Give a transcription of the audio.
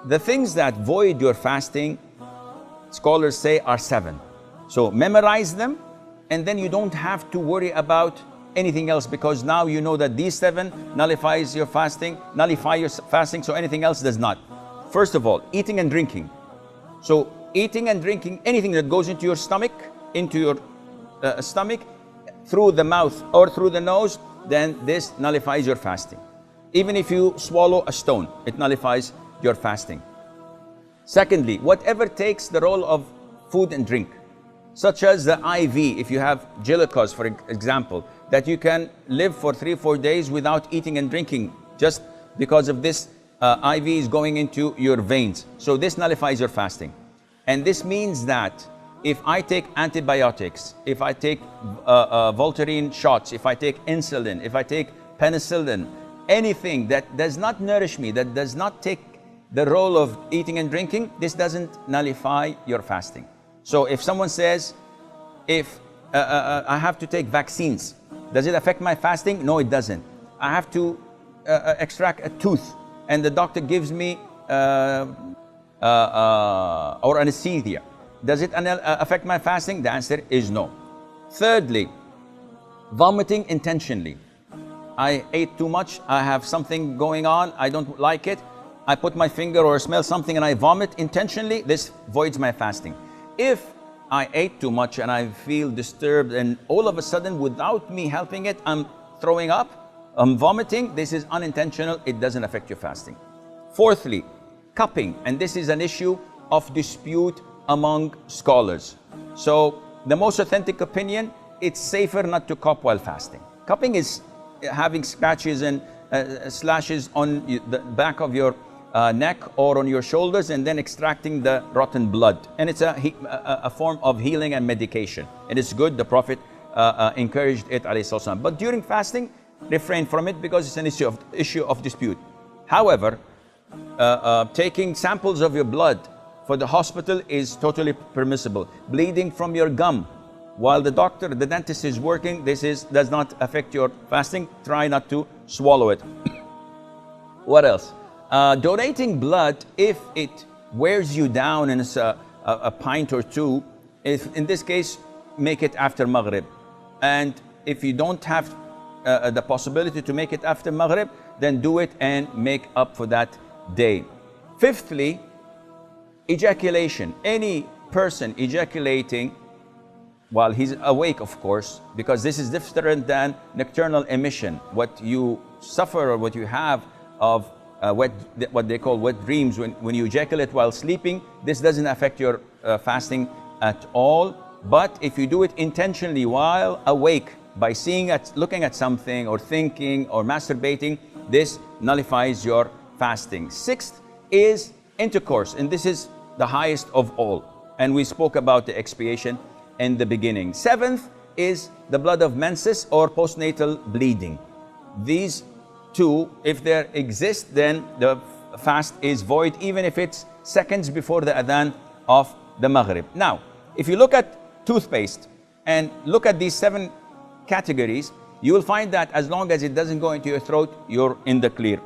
The things that void your fasting, scholars say, are 7. So memorize them, and then you don't have to worry about anything else, because now you know that these 7 nullify your fasting, so anything else does not. First of all, eating and drinking. So eating and drinking, anything that goes into your stomach, through the mouth or through the nose, then this nullifies your fasting. Even if you swallow a stone, it nullifies your fasting. Secondly, whatever takes the role of food and drink, such as the IV, if you have glucose, for example, that you can live for 3-4 days without eating and drinking, just because of this IV is going into your veins. So this nullifies your fasting. And this means that if I take antibiotics, if I take Voltaren shots, if I take insulin, if I take penicillin, anything that does not nourish me, that does not take the role of eating and drinking, this doesn't nullify your fasting. So if someone says, if I have to take vaccines, does it affect my fasting? No, it doesn't. I have to extract a tooth, and the doctor gives me or anesthesia. Does it affect my fasting? The answer is no. Thirdly, vomiting intentionally. I ate too much, I have something going on, I don't like it, I put my finger or smell something and I vomit intentionally, this voids my fasting. If I ate too much and I feel disturbed and all of a sudden, without me helping it, I'm throwing up, I'm vomiting, this is unintentional, it doesn't affect your fasting. Fourthly, cupping, and this is an issue of dispute among scholars. So the most authentic opinion, it's safer not to cup while fasting. Cupping is having scratches and slashes on the back of your neck or on your shoulders, and then extracting the rotten blood. And it's a form of healing and medication. And it's good, the Prophet encouraged it, alayhi salam. But during fasting, refrain from it because it's an issue of dispute. However, taking samples of your blood for the hospital is totally permissible. Bleeding from your gum while the dentist is working, does not affect your fasting. Try not to swallow it. What else? Donating blood, if it wears you down and it's a pint or two, in this case, make it after Maghrib. And if you don't have the possibility to make it after Maghrib, then do it and make up for that day. Fifthly, ejaculation. Any person ejaculating while he's awake, of course, because this is different than nocturnal emission. What you suffer or what you have of what they call wet dreams, when you ejaculate while sleeping, this doesn't affect your fasting at all. But if you do it intentionally while awake, by looking at something or thinking or masturbating, this nullifies your fasting. Sixth is intercourse, and this is the highest of all. And we spoke about the expiation in the beginning. Seventh is the blood of menses or postnatal bleeding. These two, if they exist, then the fast is void, even if it's seconds before the adhan of the Maghrib. Now, if you look at toothpaste and look at these 7 categories, you will find that as long as it doesn't go into your throat, you're in the clear.